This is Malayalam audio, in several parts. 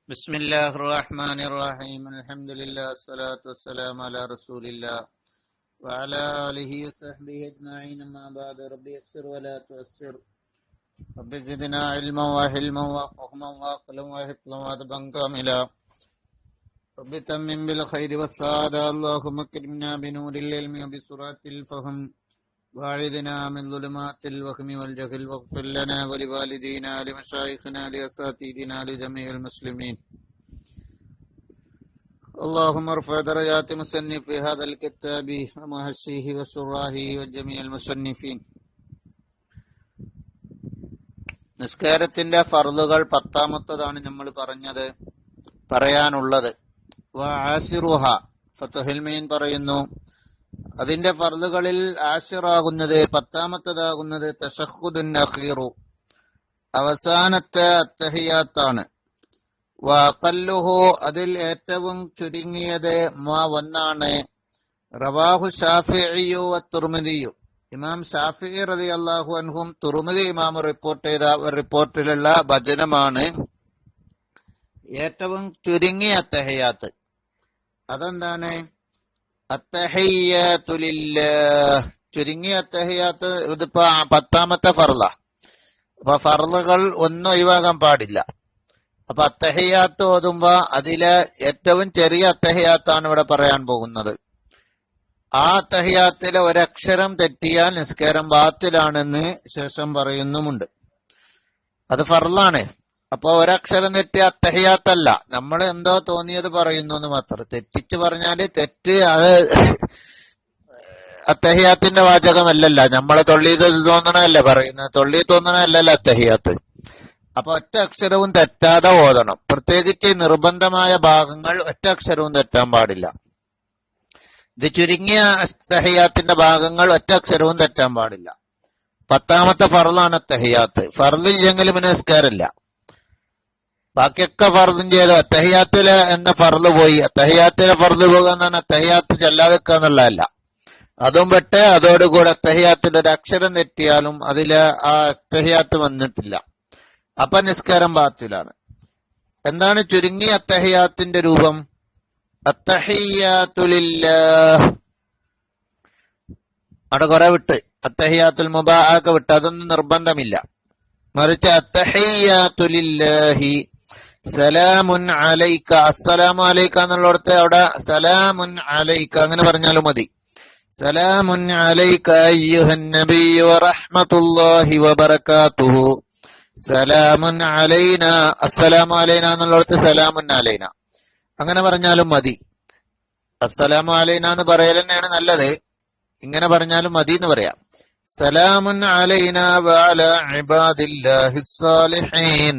ബിസ്മില്ലാഹിർറഹ്മാനിർറഹീം. അൽഹംദുലില്ലാഹി വസ്സലാത്തു വസ്സലാമു അലാ റസൂലില്ലാഹ് വഅലാ ആലിഹി വസഹ്ബിഹി അജ്മഈൻ. അമ്മാ ബഅദ്. റബ്ബി യസ്സിർ വലാ തുഅസ്സിർ. റബ്ബി സിദ്നാ ഇൽമൻ വഹിൽമൻ വഫഹ്മൻ വഅഖ്ലൻ വഹിഫ്ളൻ വഅദ്ബൻ കാമിലാ. റബ്ബി തമ്മിം ബിൽ ഖൈരി വസ്സഅദ. അല്ലാഹുമ്മ അക്രിംനാ ബിനൂരിൽ ഇൽമി വബിസുറാത്തിൽ ഫഹം വഅഇദ്നാ മിൻ ദുലുമാത്തിൽ വഹ്മി വൽ ജഹൽ വഗ്ഫിർ ലനാ വലിവാലിദീനാ ലിമശായിഖിനാ ലിഅസാതീദിനാ ലിജമീഇൽ മുസ്ലിമീൻ. اللهم ارفع درجات مصنف هذا الكتاب ومحشيه وشراحه وجميع المصنفين. നിസ്കാരത്തിന്റെ ഫർളുകൾ 10ാമത്തേതാണ് നമ്മൾ പറയാനുള്ളത്. വആശിറുഹ ഫത്ഹുൽ മീൻ പറയുന്നു, അതിന്റെ ഫർളുകളിൽ ആശിറാകുന്നത് 10ാമത്തേതാകുന്നത് തശഹ്ഹുദുൻ അഖീറു, അവസാനത്തെ അത്തഹിയാത്താണ്. വഅഖല്ലുഹു, അതിൽ ഏറ്റവും ചുരുങ്ങിയത് ഒന്നാണ്. റവാഹു ശാഫിഈ വത്തുർമിദിയു, ഇമാം ശാഫിഈ റളിയല്ലാഹു അൻഹും തുർമിദി ഇമാം റിപ്പോർട്ട് ചെയ്ത റിപ്പോർട്ടിലുള്ള വചനമാണ് ഏറ്റവും ചുരുങ്ങിയ അത്തഹിയാത്ത്. അതെന്താണ്? അത്തഹിയ്യാതു ലില്ലാഹ്, ചുരുങ്ങിയ അത്തഹിയാത്ത്. ഇതിപ്പോ 10ാമത്തെ ഫർള. അപ്പൊ ഫർളുകൾ ഒന്നും ഒഴിവാകാൻ പാടില്ല. അപ്പൊ അത്തഹിയാത്ത് ഓതുമ്പോ അതിലെ ഏറ്റവും ചെറിയ അത്തഹിയാത്താണ് ഇവിടെ പറയാൻ പോകുന്നത്. ആ അത്തഹിയാത്തിലെ ഒരക്ഷരം തെറ്റിയാൽ നിസ്കാരം ബാത്തിലാണെന്ന് ശേഷം പറയുന്നുമുണ്ട്. അത് ഫർളാണ്. അപ്പൊ ഒരക്ഷരം തെറ്റിയ അത്തഹിയാത്തല്ല, നമ്മൾ എന്തോ തോന്നിയത് പറയുന്നു എന്ന് മാത്രം. തെറ്റിച്ച് പറഞ്ഞാല് തെറ്റ്, അത് അത്തഹിയാത്തിന്റെ വാചകമല്ലല്ല. നമ്മളെ തൊള്ളി തോന്നണല്ലേ പറയുന്നത്, തൊള്ളി തോന്നണല്ലോ അത്തഹിയാത്ത്. അപ്പൊ ഒറ്റ അക്ഷരവും തെറ്റാതെ ഓതണം. പ്രത്യേകിച്ച് നിർബന്ധമായ ഭാഗങ്ങൾ ഒറ്റ അക്ഷരവും തെറ്റാൻ പാടില്ല. ഇത് ചുരുങ്ങിയ തഹിയാത്തിന്റെ ഭാഗങ്ങൾ ഒറ്റ അക്ഷരവും തെറ്റാൻ പാടില്ല. 10ാമത്തെ ഫർളാണ് തഹിയാത്ത്. ഫർളില്ലെങ്കിലും പിന്നെ നിസ്കാരമില്ല. ബാക്കിയൊക്കെ ഫർളും ചെയ്തു. തഹിയാത്തിലെ എന്ന ഫർള് പോയി. തഹിയാത്തിലെ ഫർള് പോകുക എന്ന് പറഞ്ഞാൽ തഹിയാത്ത് ചെല്ലാതിക്കുക എന്നുള്ളതല്ല. അതും പെട്ട് അതോടുകൂടെ തഹിയാത്തിന്റെ ഒരു അക്ഷരം തെറ്റിയാലും അതില് ആ തഹിയാത്ത് വന്നിട്ടില്ല. അപ്പൊ നിസ്കാരം ബാത്തിലാണ്. എന്താണ് ചുരുങ്ങിയ അത്തഹിയാത്തിന്റെ രൂപം? അത്തഹിയ്യാതു ലില്ലാഹ്, അവിടെ കുറെ വിട്ട്. അത്തഹിയാത്തുൽ മുബാഹക വിട്ട്, അതൊന്നും നിർബന്ധമില്ല. മറിച്ച് അത്തഹിയ്യാതു ലില്ലാഹി സലാമുൻ അലൈക, അസ്സലാമു അലൈക എന്നുള്ളിടത്ത് അവിടെ സലാമുൻ അലൈക അങ്ങനെ പറഞ്ഞാലും മതി. സലാമുൻ അലൈക അയ്യുഹൻ നബിയ്യു വറഹ്മത്തുള്ളാഹി വബറകാതുഹു സലാമുൻ അലൈന, അസ്സലാമു അലൈന എന്നുള്ളിടത്ത് സലാമുൻ അലൈന അങ്ങനെ പറഞ്ഞാലും മതി. അസ്സലാമു അലൈന എന്ന് പറയൽ തന്നെയാണ് നല്ലത്. ഇങ്ങനെ പറഞ്ഞാലും മതി എന്ന് പറയാം. സലാമുൻ അലൈന വഅലാ ഇബാദില്ലാഹിസ് സാലിഹീൻ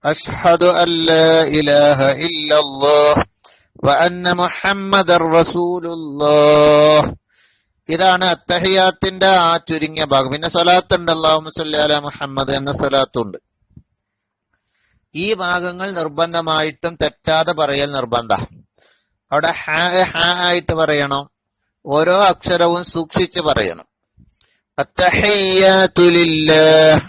അഷ്ഹദു അല്ലാ ഇലാഹ ഇല്ലല്ലാഹ് വഅന്ന മുഹമ്മദർ റസൂലുള്ളാഹ്. ഇതാണ് അത്തഹിയാത്തിന്റെ ആ ചുരുങ്ങിയ ഭാഗം. പിന്നെ സ്വലാത്ത് ഉണ്ട്, അല്ലാഹുമ്മ സ്വല്ലി അലാ മുഹമ്മദ് എന്ന സ്വലാത്തുണ്ട്. ഈ ഭാഗങ്ങൾ നിർബന്ധമായിട്ടും തെറ്റാതെ പറയൽ നിർബന്ധ. അവിടെ ഹ ആയിട്ട് പറയണം. ഓരോ അക്ഷരവും സൂക്ഷിച്ച് പറയണം. അത്തഹിയ്യാതു ലില്ലാഹ്,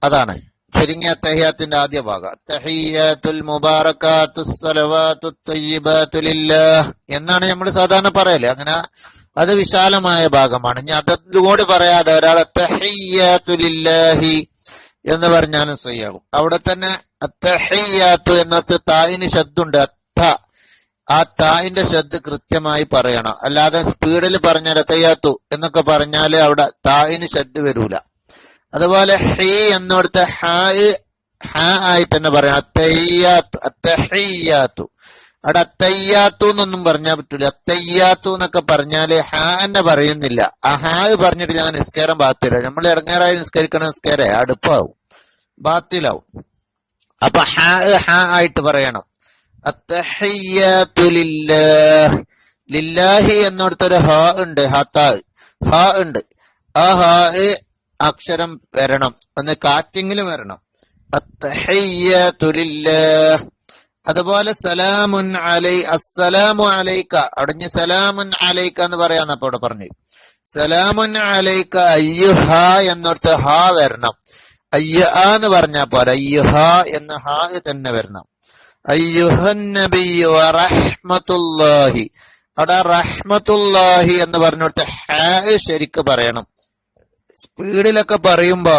അതാണ് ചുരുങ്ങിയ അത്തഹിയാത്തിന്റെ ആദ്യ ഭാഗം. അത്തഹിയ്യാത്തുൽ മുബാറകാത്തുസ് സ്വലവാത്തുത് തയ്യിബാതു ലില്ലാഹ് എന്നാണ് നമ്മൾ സാധാരണ പറയല്. അങ്ങനെ അത് വിശാലമായ ഭാഗമാണ്. ഇനി അതുകൂടി പറയാതെ ഒരാൾ അത്തഹിയ്യാതു ലില്ലാഹി എന്ന് പറഞ്ഞാലും സഹിയാകും. അവിടെ തന്നെ അത്തഹിയ്യാത്തു എന്നൊരു തായിന് ശബ്ദുണ്ട്. ആ തായിന്റെ ശബ്ദ് കൃത്യമായി പറയണം. അല്ലാതെ സ്പീഡിൽ പറഞ്ഞാൽ അത്തഹിയ്യാത്തു എന്നൊക്കെ പറഞ്ഞാല് അവിടെ തായിന് ശബ്ദ് വരൂല. അതുപോലെ ഹി എന്നോടത്ത് ഹ ആയിട്ട് തന്നെ പറയണം. അത്തഹിയ്യാത്തു. അവിടെ അത്തയ്യാത്തു എന്നൊന്നും പറഞ്ഞാൽ പറ്റൂല. അത്തയ്യാത്തു എന്നൊക്കെ പറഞ്ഞാല് ഹ എന്നെ പറയുന്നില്ല. ആ ഹാ പറഞ്ഞിട്ട് ഞാൻ നിസ്കാരം ബാത്തില. നമ്മൾ ഇടങ്ങേറായി നിസ്കരിക്കണ നിസ്കാരം അടുപ്പാവും, ബാത്തിലാവും. അപ്പൊ ഹ ആയിട്ട് പറയണം. അത്തഹിയ്യാതു ലില്ലാഹ്. ലില്ലാഹി എന്നിടത്തൊരു ഹ ഉണ്ട്, ഹ ഉണ്ട്. ആ ഹ അക്ഷരം വരണം, ഒന്ന് കാറ്റിങ്ങിലും വരണം. അത്തഹിയ്യാതു ലില്ലാഹ്. അതുപോലെ സലാമുൻ അലൈ, അസ്സലാമു അലൈക. അവിടെ സലാമുൻ അലൈക എന്ന് പറയാന്നപ്പോ ഇവിടെ പറഞ്ഞു. സലാമുൻ അലൈക അയ്യുഹ എന്നോർത്ത് ഹ വരണം. അയ്യ എന്ന് പറഞ്ഞാൽ പോലെ അയ്യുഹ എന്ന ഹ തന്നെ വരണം. അയ്യുഹൻ നബിയ്യു വറഹ്മത്തുള്ളാഹി. അവിടെ റഹ്മത്തുള്ളാഹി എന്ന് പറഞ്ഞിടത്ത് ഹാ ശരിക്ക് പറയണം. സ്പീഡിലൊക്കെ പറയുമ്പോ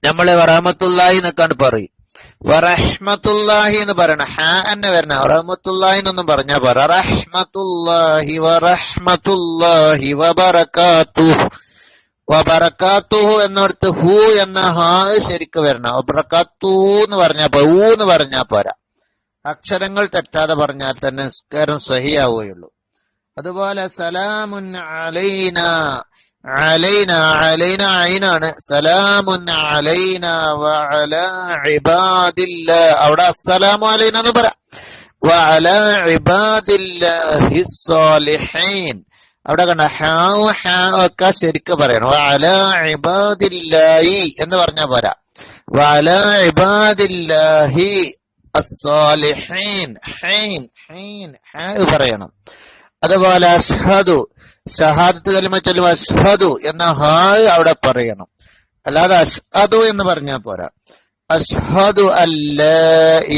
നമ്മള് വറഹ്മത്തുള്ളാഹി എന്നൊക്കെയാണ് പറയും. വറഹ്മത്തുള്ളാഹി എന്ന് പറയണം, ഹാ തന്നെ വരണം. റഹ്മത്തുള്ളാഹി എന്നൊന്നും പറഞ്ഞാ പറ. റഹ്മത്തുള്ളാഹി വറഹ്മത്തുള്ളാഹി വബറകാതുഹു. വബറകാതുഹു എന്നിടത്ത് ഹു എന്ന ഹാ ശരിക്ക് വരണം. വബറകാതു എന്ന് പറഞ്ഞാ ഊ എന്ന് പറഞ്ഞാ പോരാ. അക്ഷരങ്ങൾ തെറ്റാതെ പറഞ്ഞാൽ തന്നെ നിസ്കാരം സഹിയാവുകയുള്ളൂ. അതുപോലെ സലാമുൻ അലൈന, അലൈന അലൈന ഐനാണ്. സലാമുൻ അലൈന വഅലാ ഇബാദില്ലാ. അവിടെ അസ്സലാമു അലൈന എന്ന് പറ. വഅലാ ഇബാദില്ലാഹിസ് സാലിഹീൻ. അവിടെ കണ്ട ഹാ ഹാ ഒക്കെ ശരിക്ക് പറയണം. വഅലാ ഇബാദില്ലാഹി എന്ന് പറഞ്ഞാ പോരാ. വഅലാ ഇബാദില്ലാഹി അസ്സാലിഹീൻ, ഹൈൻ ഹൈൻ ഹാ പറയണം. അതുപോലെ അഷ്ഹദു, ഷഹാദത്ത് കലിമ ചൊല്ലുമ്പോൾ അഷ്ഹദു എന്ന ഹാ അവിടെ പറയണം. അല്ലാതെ അഷ്ഹദു എന്ന് പറഞ്ഞാൽ പോരാ. അഷ്ഹദു അല്ലാ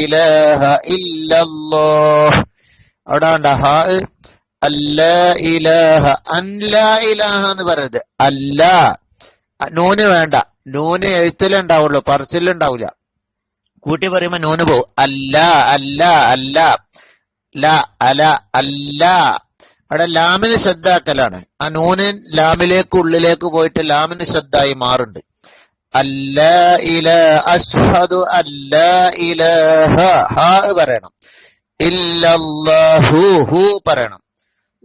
ഇലാഹ ഇല്ലല്ലാഹ്. അവിടെ വേണ്ട ഹാ. അല്ലാ ഇലാഹ, അല്ലാ ഇലാഹ എന്ന് പറയരുത്. അല്ലാ, നൂന് വേണ്ട. നൂന് എഴുത്തിലുണ്ടാവുള്ളൂ, പറച്ചിലുണ്ടാവില്ല. കൂട്ടി പറയുമ്പോ നൂന് പോവും. അല്ല അല്ല അല്ല ല അല അല്ല. അവിടെ ലാമിന് ശ്രദ്ധാക്കലാണ്. ആ നൂന് ലാമിലേക്ക് ഉള്ളിലേക്ക് പോയിട്ട് ലാമിന് ശ്രദ്ധായി മാറുന്നുണ്ട്. അല്ലാ ഇലാഹ, അഷ്ഹദു അല്ലാ ഇലാഹ ഹാ പറയണം. ഇല്ലല്ലാഹു ഹു പറയണം.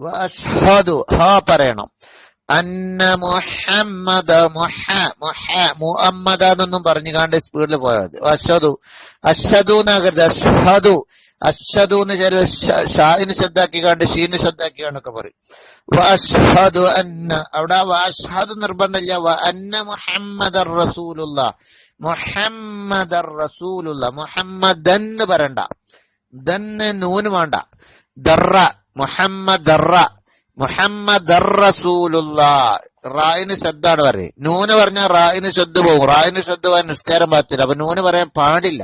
വഅഷ്ഹദു ഹാ പറയണം. അന്ന മുഹമ്മദ മുഹമ്മദ എന്നൊന്നും പറഞ്ഞു കാണ്ട് സ്പീഡിൽ പോയത്. അഷ്ഹദു, അഷ്ഹദു എന്നാകരുത്. അഷ്ഹദു, അഷ്ഹദു എന്ന് ചില ഷാഹിന് ശ്രദ്ധാക്കി കാണ്ട് ഷീന് ശ്രദ്ധാക്കി കാണ്ടൊക്കെ പറയും. വഅഷ്ഹദു അന്ന, അവിടെ വഅഷ്ഹദു നിർബന്ധമില്ല. വഅന്ന മുഹമ്മദർ റസൂലുള്ളാഹ്, മുഹമ്മദർ റസൂലുള്ളാഹ്. മുഹമ്മദൻ എന്ന് പറയണ്ട. ദന്ന് നൂന് വേണ്ട. ദറ മുഹമ്മദറ, മുഹമ്മദ് റസൂലുള്ളാഹ്. റായിന് ശ്രദ്ധാണ് പറയും. നൂന് പറഞ്ഞാൽ റായിന് ശ്രദ്ധ പോകും. റായിന് ശ്രദ്ധ പോകാൻ നിസ്കാരം ബാത്തില്ല. അപ്പൊ നൂന് പറയാൻ പാടില്ല,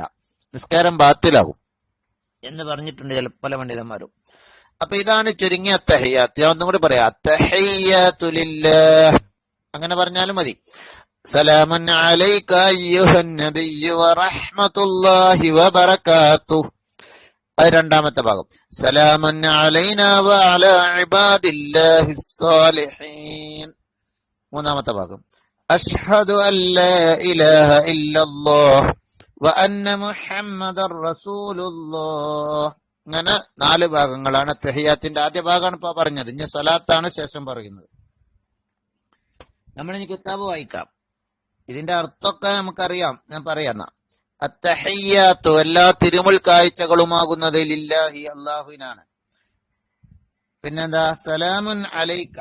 നിസ്കാരം ബാത്തിലാകും എന്ന് പറഞ്ഞിട്ടുണ്ട് പല പണ്ഡിതന്മാരും. അപ്പൊ ഇതാണ് ചുരുങ്ങിയ അത്തഹിയ്യാത്ത്. ഞാൻ ഒന്നും കൂടി പറയാം. അത്തഹിയ്യാതു ലില്ലാഹ് അങ്ങനെ പറഞ്ഞാലും മതി. സലാമുൻ അലൈക അയ്യുഹൻ നബിയ്യു വറഹ്മത്തുള്ളാഹി വബറകാതുഹു. അത് രണ്ടാമത്തെ ഭാഗം. സലാമുൻ അലൈന വഅലാ ഇബാദില്ലാഹിസ് സാലിഹീൻ. മൂന്നാമത്തെ ഭാഗം. അഷ്ഹദു അല്ലാ ഇലാഹ ഇല്ലല്ലാഹ് വഅന്ന മുഹമ്മദർ റസൂലുള്ളാഹ്. അങ്ങനെ 4 ഭാഗങ്ങളാണ് തഹിയ്യാത്തിന്റെ. ആദ്യ ഭാഗമാണ് ഇപ്പൊ പറഞ്ഞത്. ഇനി സ്വലാത്താണ് ശേഷം പറയുന്നത്. നമ്മളിനി കിതാബ് വായിക്കാം. ഇതിന്റെ അർത്ഥമൊക്കെ നമുക്കറിയാം. ഞാൻ പറയാം. അത്തഹിയ്യാത്തു, എല്ലാ തിരുമുൽ കാഴ്ചകളുമാകുന്നത് ലില്ലാഹി അല്ലാഹുവിനാണ്. പിന്നെന്താ? സലാമുൻ അലൈക,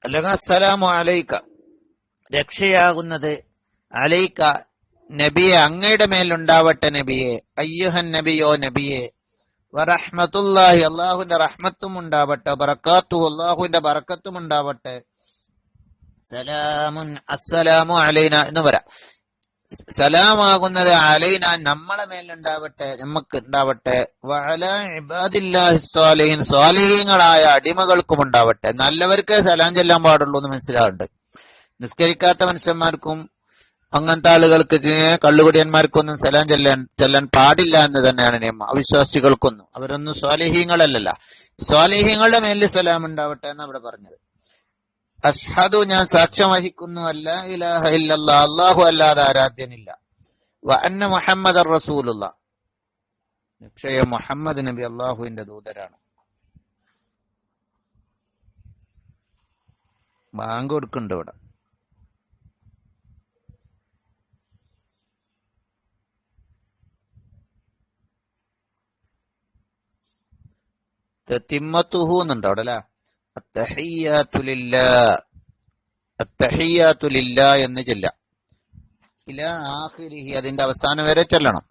അല്ലെങ്കിൽ അസ്സലാമു അലൈക, രക്ഷയാകുന്നത് അലൈക നബിയെ, അങ്ങയുടെ മേലുണ്ടാവട്ടെ നബിയെ. അയ്യുഹൻ നബിയോ നബിയെ. വറഹ്മത്തുള്ളാഹി, അള്ളാഹുവിന്റെ റഹ്മത്തും ഉണ്ടാവട്ടെ. ബറകാത്തുഹു, അള്ളാഹുവിന്റെ ബറക്കത്തും ഉണ്ടാവട്ടെ. സലാമുൻ, അസ്സലാമു അലൈന എന്ന് വരാം. സലാമാകുന്നത് അലൈന, നമ്മളെ മേലുണ്ടാവട്ടെ, നമുക്ക് ഉണ്ടാവട്ടെ. വഅലാ ഇബാദില്ലാഹി സ്വാലിഹീൻ, സ്വാലിഹീങ്ങളായ അടിമകൾക്കും ഉണ്ടാവട്ടെ. നല്ലവർക്കേ സലാം ചെല്ലാൻ പാടുള്ളൂ എന്ന് മനസ്സിലാവുന്നുണ്ട്. നിസ്കരിക്കാത്ത മനുഷ്യന്മാർക്കും അങ്ങനത്തെ ആളുകൾക്ക്, കള്ളുകുടിയന്മാർക്കൊന്നും സലാം ചെല്ലാൻ പാടില്ല എന്ന് തന്നെയാണ് നിയമം. അവിശ്വാസികൾക്കൊന്നും, അവരൊന്നും സ്വാലിഹീങ്ങളല്ലല്ല. സ്വാലിഹീങ്ങളുടെ മേലിൽ സലാം ഉണ്ടാവട്ടെ എന്ന് അവിടെ പറഞ്ഞത്. അഷ്ഹദു, ഞാൻ സാക്ഷ്യം വഹിക്കുന്നു, അല്ലാ ഇലാഹ ഇല്ലല്ലാഹ്, അല്ലാഹു അല്ലാതെ ആരാധ്യനില്ല. വഅന്ന മുഹമ്മദർ റസൂലുള്ളാഹ്, നിശ്ചയം മുഹമ്മദ് നബി അല്ലാഹുവിന്റെ ദൂതരാണ്. ബാങ്ക് കൊടുക്കുന്നുണ്ട് ഇവിടെ. തിമ്മത്തുഹു എന്നുണ്ട് അവിടെ അല്ലെ. അത്തഹിയ്യാതു ലില്ലാഹ്, അത്തഹിയ്യാതു ലില്ലാഹ് എന്ന് ചൊല്ലാം. ഇലാ ആഖിരിഹി, അതിന്റെ അവസാനം വരെ ചൊല്ലണം.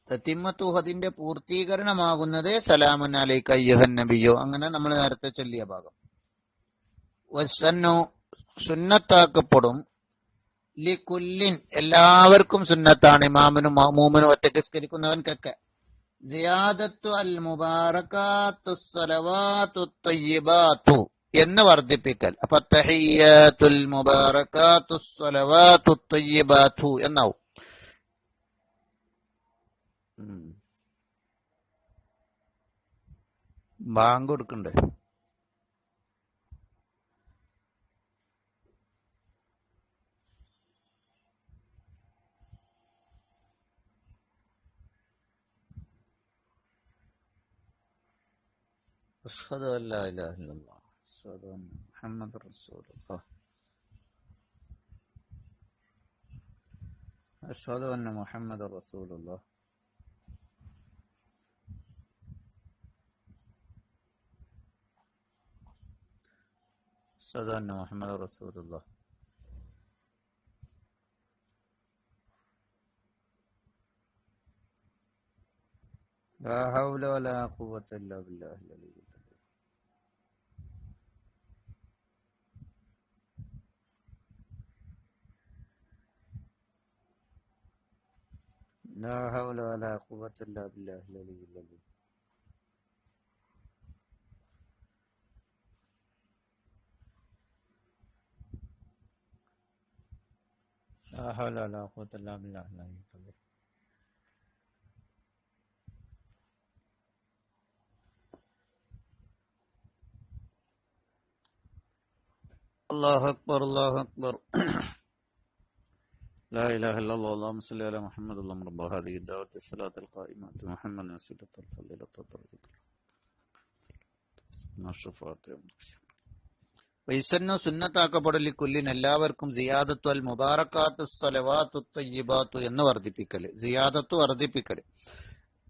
തത്തിമ്മത്തുഹു, അതിന്റെ പൂർത്തീകരണമാകുന്നത് സലാമുൻ അലൈക അയ്യുഹൻ നബിയോ. അങ്ങനെ നമ്മൾ നേരത്തെ ചൊല്ലിയ ഭാഗം. വസന്നു, സുന്നത്താക്കപ്പെടും. ലികുല്ലിൻ എല്ലാവർക്കും സുന്നത്താണ്, ഇമാമിനും മഅ്മൂമിനും ഒറ്റയ്ക്ക് നിസ്കരിക്കുന്നവൻക്കൊക്കെ. സിയാദത്തു അൽ മുബാറകാത്തു സ്വലവാത്തു ത്വയ്യിബാത്തു എന്ന് വർദ്ധിപ്പിക്കൽ. അപ്പൊ തഹിയ്യാത്തുൽ മുബാറകാത്തു സ്വലവാത്തു ത്വയ്യിബാത്തു എന്നാവും. ബാങ്ക് കൊടുക്കണ്ടേ? അഷ്ഹദു അല്ലാ ഇലാഹ ഇല്ലല്ലാഹ് അഷ്ഹദു അന്ന മുഹമ്മദർ റസൂലുള്ളാഹ് അഷ്ഹദു അന്ന മുഹമ്മദർ റസൂലുള്ളാഹ് അഷ്ഹദു അന്ന മുഹമ്മദർ റസൂലുള്ളാഹ്. ലാ ഹൗല വലാ ഖുവത ഇല്ലാ ബില്ലാഹിൽ അലിയ്യിൽ അദീം. ലാ ഹൗല വലാ ഖുവത ഇല്ലാ ബില്ലാഹിൽ അലിയ്യിൽ അദീം. ലാ ഹൗല വലാ ഖുവത ഇല്ലാ ബില്ലാഹിൽ അലിയ്യിൽ അദീം. അല്ലാഹു അക്ബർ അല്ലാഹു അക്ബർ. لا إله إلا الله اللهم صل على محمد اللهم رب هذه الدعوة الصلاة القائمة محمد وسيلة الفضيلة الدرجة الشفاعة. വൈസന്നു സുന്നത്താക്കപ്പെടലി കുല്ലിൻ എല്ലാവർക്കും സിയാദത്തു അൽ മുബാറകാത്തു സ്വലവാത്തു ത്വയ്യിബാത്തു എന്ന് വർദ്ധിപ്പിക്കല്, സിയാദത്തു വർദ്ധിപ്പിക്കല്.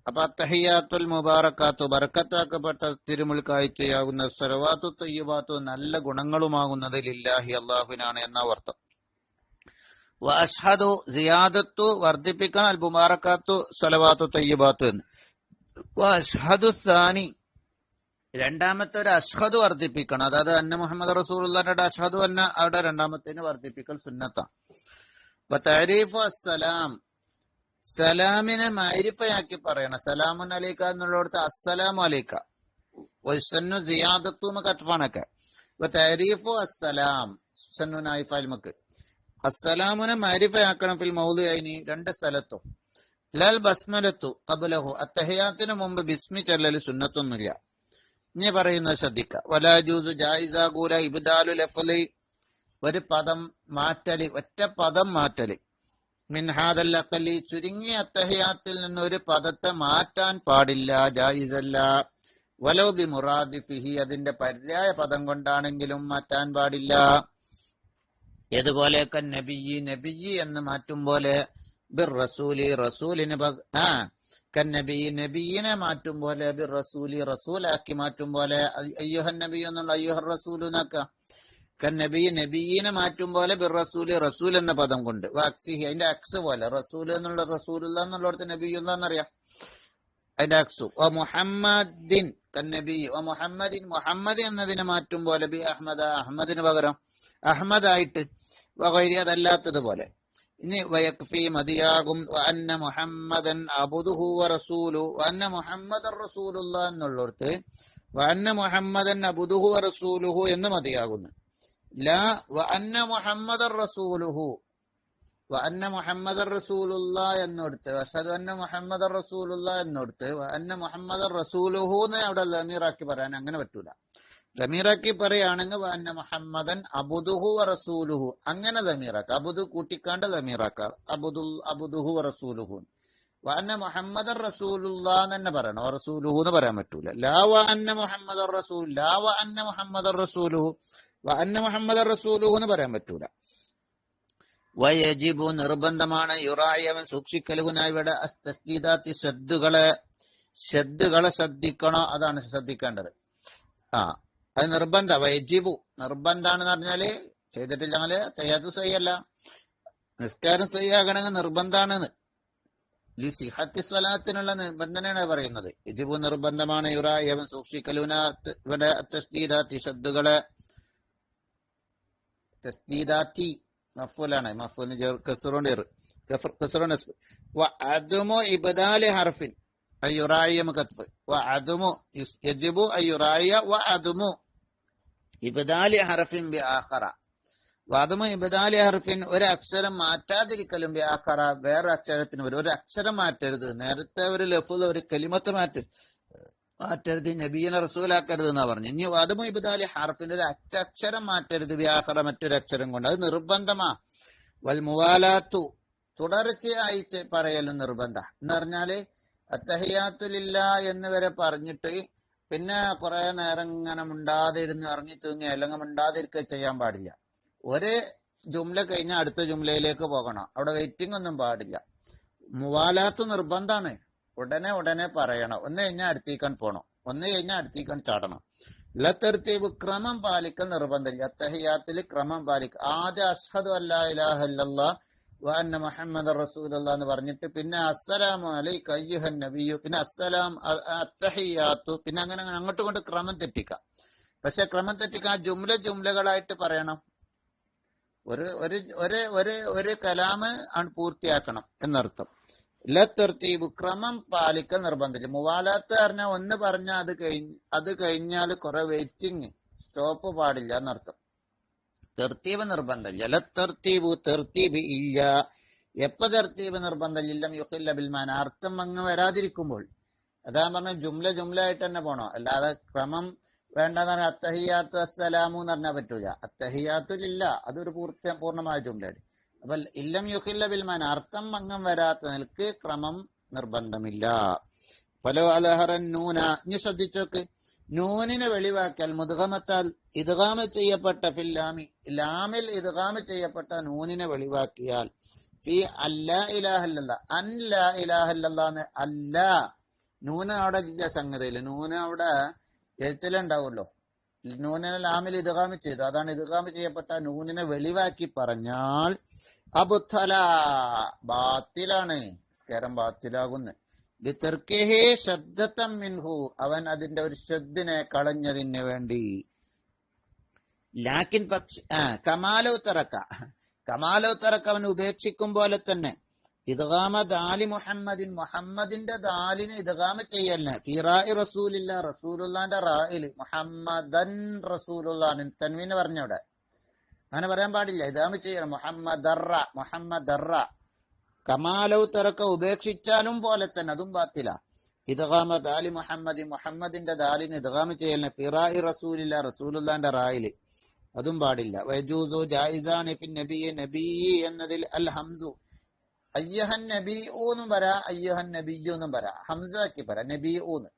അപ്പൊ അത്തഹിയാത്തുൽ മുബാറകാത്തു ബറക്കത്താക്കപ്പെട്ട തിരുമുൽ കാഴ്ചയാകുന്ന സ്വലവാത്തു ത്വയ്യിബാത്തു നല്ല ഗുണങ്ങളുമാകുന്നത് ലില്ലാഹി അല്ലാഹുവിനാണ് എന്ന അർത്ഥം. വഅഷ്ഹദു സിയാദത്തു വർദ്ധിപ്പിക്കണം, അൽ മുബാറകാത്തു സ്വലവാത്തു ത്വയ്യിബാത്തു എന്ന്. വഅഷ്ഹദു സാനി രണ്ടാമത്തെ ഒരു അഷ്ഹദു വർദ്ധിപ്പിക്കണം, അതായത് അന്ന മുഹമ്മദ് റസൂലുള്ളാഹിന്റെ അഷ്ഹദു അന്ന അവിടെ രണ്ടാമത്തേന് വർദ്ധിപ്പിക്കൽ സുന്നത്താണ്. വതഅരീഫു അസ്സലാം സലാമിനെ മഅരിഫയാക്കി പറയണം. സലാമുൻ അലൈക എന്നുള്ളിടത്ത് അസ്സലാമു അലൈക. വസന്നു സിയാദത്തു മകത്ഫാനക. വതഅരീഫു അസ്സലാം സന്നുനായി ഫൽമക്ക് അസ്സലാമുനെ മഅരിഫയാക്കണം ഫിൽ മൗദിഅൈനി രണ്ട് സ്ഥലത്തും. ലൽ ബസ്മലത്തു ഖബ്ലഹു അത്തഹിയാത്തിന് മുമ്പ് ബിസ്മി ചൊല്ലൽ സുന്നത്തൊന്നുമില്ല. ഇനി പറയുന്നത് ശ്രദ്ധിക്കുക. വലാ ജൂസു ജായിസാകൂല ഇബ്ദാലു ലഫ്ളി ഒരു പദം മാറ്റല്, ഒറ്റ പദം മാറ്റല്. മിൻ ഹാദൽ അഖലി ചുരുങ്ങിയ അത്തഹിയാത്തിൽ നിന്ന് ഒരു പദത്തെ മാറ്റാൻ പാടില്ല, ജായിസല്ല. വലൗ ബി മുറാദിഫിഹി അതിന്റെ പര്യായ പദം കൊണ്ടാണെങ്കിലും മാറ്റാൻ പാടില്ല. ഏതുപോലെ കന്നബിയ്യി നബിയ്യി എന്ന് മാറ്റും പോലെ, ബിർ റസൂലി റസൂലിന് കന്നബിയ്യി നബിയിനെ മാറ്റും പോലെ, ബിർ റസൂലി റസൂലാക്കി മാറ്റും പോലെ, അയ്യുഹൻ നബി എന്നുള്ള അയ്യുഹർ റസൂൽ എന്നാക്കാം. കന്നബി നബിയിനെ മാറ്റും പോലെ, ബിർ റസൂലി റസൂൽ എന്ന പദം കൊണ്ട്. വാക്സിഹി അതിന്റെ അക്സ് പോലെ, റസൂൽ എന്നുള്ള റസൂലുള്ള എന്നുള്ളടത്ത് നബിയുള്ള എന്നറിയാം, അതിന്റെ അക്സു. മുഹമ്മദിൻ കന്നബി മുഹമ്മദിൻ മുഹമ്മദ് എന്നതിനെ മാറ്റും പോലെ, ബി അഹമ്മദ് അഹമ്മദിന് പകരം അഹമ്മദായിട്ട്, വഗൈരി അതല്ലാത്തതുപോലെ. ഇനി വയക്ഫി മതിയാകും അന്ന മുഹമ്മദൻ അബ്ദുഹു വറസൂലു അന്ന മുഹമ്മദൻ റസൂലുള്ളാഹ് എന്നുള്ളിടത്ത് അന്ന മുഹമ്മദൻ അബ്ദുഹു വറസൂലുഹു എന്ന് മതിയാകുന്നു. ലാ അന്ന മുഹമ്മദൻ റസൂലുഹു അന്ന മുഹമ്മദൻ റസൂലുള്ളാഹ് എന്നോടുത്ത് അഷ്ഹദു അന്ന മുഹമ്മദൻ റസൂലുള്ളാഹ് എന്നോടുത്ത് അന്ന മുഹമ്മദൻ റസൂലുഹു എന്ന് അവിടെ ലമീറാക്കി പറയാൻ അങ്ങനെ പറ്റൂല. ലമീറാക്കി പറയുകയാണെങ്കിൽ അന്ന മുഹമ്മദൻ അബ്ദുഹു വറസൂലുഹു അങ്ങനെ ലമീറാക്ക, അബ്ദു കൂട്ടിക്കാണ്ട് ലമീറാക്ക, അബ്ദുഹു വറസൂലുഹു. അന്ന മുഹമ്മദൻ റസൂലുള്ളാഹ് തന്നെ പറയണം, റസൂലുഹു എന്ന് പറയാൻ പറ്റൂല. ലാ അന്ന മുഹമ്മദൻ റസൂൽ ലാ അന്ന മുഹമ്മദൻ റസൂലുഹു അന്ന മുഹമ്മദൻ റസൂലുഹു എന്ന് പറയാൻ പറ്റൂല. വയജിബു നിർബന്ധമാണ്, യുറായവൻ സൂക്ഷിക്കലുനായി ഇവിടെ തസ്ദീദാത്തി ശദ്ദുകളെ ശ്രദ്ധിക്കണോ, അതാണ് ശ്രദ്ധിക്കേണ്ടത്. അത് നിർബന്ധ. വയജിബു നിർബന്ധാണെന്ന് പറഞ്ഞാല് ചെയ്തിട്ടില്ലെങ്കിൽ തയ്യാതു സഹിയല്ല, നിസ്കാരം സഹിയാകണമെങ്കിൽ നിർബന്ധാണെന്ന്. ഈ സിഹത്തി സ്വലാത്തിനുള്ള നിബന്ധനയാണ് പറയുന്നത്. യജിബു നിർബന്ധമാണ്, യുറായവൻ സൂക്ഷിക്കലുനാത്ത് ഇവിടെ തസ്ദീദാത്തി ശദ്ദുകളെ തസ്ദീദാത്തി മഫ്ഊലാണ്. മഫ്ഊലിന് കസ്റുണ്ട് കസ്റുണ്ട് വഅദമു ഇബ്ദാലി ഹർഫിൻ അയ്യുറായ മുകത്ഫ് വഅദമു യജിബു അയ്യുറായ വഅദമു ഇബ്ദാലി ഹർഫിൻ ബി ആഖറ വഅദമു ഇബ്ദാലി ഹർഫിൻ ഒരു അക്ഷരം മാറ്റാതിരിക്കലും ബി ആഖറ വേറെ അക്ഷരത്തിന് വരും. ഒരു അക്ഷരം മാറ്റരുത്. നേരത്തെ ഒരു ലഫ്ള് ഒരു കലിമത്ത് മാറ്റരുത്, നബിയനെ റസൂലാക്കരുത് എന്നാ പറഞ്ഞു. ഇനി വഅദമു ഇബ്ദാലി ഹർഫിന്റെ ഒരു അക്ഷരം മാറ്റരുത് ബി ആഖറ മറ്റൊരു അക്ഷരം കൊണ്ട്. അത് നിർബന്ധമാ. വൽ മുവാലാത്തു തുടർച്ചയായി പറയലും നിർബന്ധ എന്ന് പറഞ്ഞാല് അത്തഹിയാത്തു ലില്ലാഹ് എന്ന് വരെ പറഞ്ഞിട്ട് പിന്നെ കുറെ നേരം ഇങ്ങനെ മിണ്ടാതിരുന്ന് ഇറങ്ങി തൂങ്ങി അല്ലെങ്കിൽ മിണ്ടാതിരിക്കുക ചെയ്യാൻ പാടില്ല. ഒരു ജുംല കഴിഞ്ഞാൽ അടുത്ത ജുംലയിലേക്ക് പോകണം. അവിടെ വെയിറ്റിംഗ് ഒന്നും പാടില്ല. മുവാലാത്ത് നിർബന്ധാണ്. ഉടനെ പറയണം. ഒന്ന് കഴിഞ്ഞാൽ അടുത്തേക്കാൻ പോകണം, ഒന്ന് കഴിഞ്ഞാൽ അടുത്തേക്കാൻ ചാടണം. ലത്തർത്തീബ് ക്രമം പാലിക്കൽ നിർബന്ധമില്ല. അത്തഹിയാത്തിൽ ക്രമം പാലിക്കുക. ആദ്യം അഷ്ഹദു അല്ലാ ഇലാഹ ഇല്ലല്ലാഹ് വ അന്ന മുഹമ്മദർ റസൂലുള്ളാഹ് എന്ന് പറഞ്ഞിട്ട് പിന്നെ അസ്സലാമു അലൈക അയ്യുഹൻ നബിയ്യു, പിന്നെ അസ്സലാം അത്തഹിയാത്തു, പിന്നെ അങ്ങനെ അങ്ങോട്ട് കൊണ്ട് ക്രമം തെറ്റിക്കാം. പക്ഷെ ക്രമം തെറ്റിക്കാൻ ജുംലകളായിട്ട് പറയണം. ഒരു ഒരു ഒരു ഒരു ഒരു കലാമ് പൂർത്തിയാക്കണം എന്നർത്ഥം. ലത്തർത്തീബ് ക്രമം പാലിക്കൽ നിർബന്ധിച്ചു. മുവാലാത്ത് പറഞ്ഞാൽ ഒന്ന് പറഞ്ഞാൽ അത് കഴിഞ്ഞാൽ കുറെ വെയിറ്റിംഗ് സ്റ്റോപ്പ് പാടില്ല എന്നർത്ഥം. തെർത്തീബ് നിർബന്ധമില്ല. തെർത്തീബ് ഇല്ല. എപ്പോ തെർത്തീബ് നിർബന്ധമില്ല? യുഖില്ല ബിൽമാന, അർത്ഥം അങ്ങ് വരാതിരിക്കുമ്പോൾ. അതാ പറഞ്ഞ ജുംല ആയിട്ട് തന്നെ പോണോ, അല്ലാതെ ക്രമം വേണ്ടെന്ന് പറഞ്ഞാൽ അത്തഹിയാത്തു അസ്സലാമു എന്ന് പറഞ്ഞാൽ പറ്റൂല. അത്തഹിയാത്തുലില്ല അതൊരു പൂർണ്ണമായ ജുംലയാണ്. അപ്പൊ ഇല്ലം യുഖില്ല ബിൽമാന, അർത്ഥം അങ്ങം വരാത്ത നിലക്ക് ക്രമം നിർബന്ധമില്ല. ഫലോ അലഹറൻ നൂന, ഇനി ശ്രദ്ധിച്ചോക്ക്. നൂനിനെ വെളിവാക്കിയാൽ മുദ്ഗമത്താൽ ഇദ്ഗാമ ചെയ്യപ്പെട്ട ഫില്ലാമി, ലാമിൽ ഇദ്ഗാമ ചെയ്യപ്പെട്ട നൂനിനെ വെളിവാക്കിയാൽ ഫി അല്ലാ ഇലാഹ ഇല്ലല്ലാഹ്, അൻ ലാ ഇലാഹ ഇല്ലല്ലാഹ് അല്ലാ, നൂന അവിടെ ഇല്ല സംഗതിയിൽ. നൂന അവിടെ എഴുത്തിലുണ്ടാവുമല്ലോ. നൂനിനെ ലാമിൽ ഇദ്ഗാമ ചെയ്തു. അതാണ് ഇദ്ഗാമ ചെയ്യപ്പെട്ട നൂനിനെ വെളിവാക്കി പറഞ്ഞാൽ അബുത്തല, ബാത്തിലാണ്, സ്കരം ബാത്തിലാകുന്നു. മിൻഹു, അവൻ അതിന്റെ ഒരു ശ്രദ്ധിനെ കളഞ്ഞതിന് വേണ്ടി. ലാക്കിൻ കമാലോ തറക്ക അവൻ ഉപേക്ഷിക്കും പോലെ തന്നെ ഇദ്ഗാമ ദാലി മുഹമ്മദിൻ, മുഹമ്മദിന്റെ ദാലിന് ഇദ്ഗാമ ചെയ്യലിന് ഫിറായി റസൂലില്ല, റസൂലുള്ളാന്റെ റായിൽ മുഹമ്മദൻ റസൂലുള്ളാൻ തൻവീന് പറഞ്ഞവിടെ അങ്ങനെ പറയാൻ പാടില്ല. ഇദ്ഗാമ ചെയ്യണം. മുഹമ്മദറ കമാലൗ തറക്ക ഉപേക്ഷിച്ചാലും പോലെ തന്നെ അതും ബാത്തില. ഇദ്ഗാമ ദാലി മുഹമ്മദിൻ, മുഹമ്മദിന്റെ ദാലിന് ഇദ്ഗാമ ചെയ്യലിന് ഫിറായി റസൂലില്ല, റസൂലുള്ളാന്റെ റായില് അതും പാടില്ല. വയജൂസു ജായിസാനി ഫിൻ നബിയ്യ, നബി എന്നതിൽ അൽ ഹംസു, അയ്യഹൻ നബി ഊന്നും വരാ, അയ്യഹൻ നബിയ്യു എന്നും വരാ, ഹംസാക്കി പറ നബി ഊന്ന്.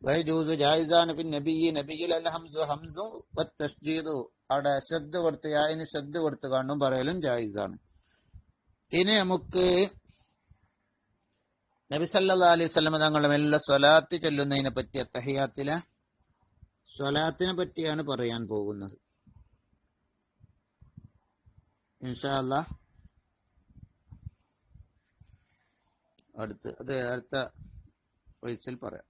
വയജൂസു ജായിസാനി ഫിൻ നബിയ്യ, നബിയിൽ അൽ ഹംസു, ഹംസു വത്തശ്ജീദു, അവിടെ ശ്രദ്ധ കൊടുത്ത് അതിന് ശ്രദ്ധ കൊടുത്ത് കാണും പറയലും ജായിസാണ്. ഇനി നമുക്ക് നബി സല്ലല്ലാഹു അലൈഹി വസല്ലം തങ്ങളുടെ മെല്ലെ സ്വലാത്ത് ചൊല്ലുന്നതിനെ പറ്റി, തഹിയാത്തിലെ സ്വലാത്തിനെ പറ്റിയാണ് പറയാൻ പോകുന്നത് ഇൻഷാ അല്ലാഹ്. അടുത്ത വയസ്സിൽ പറയാം.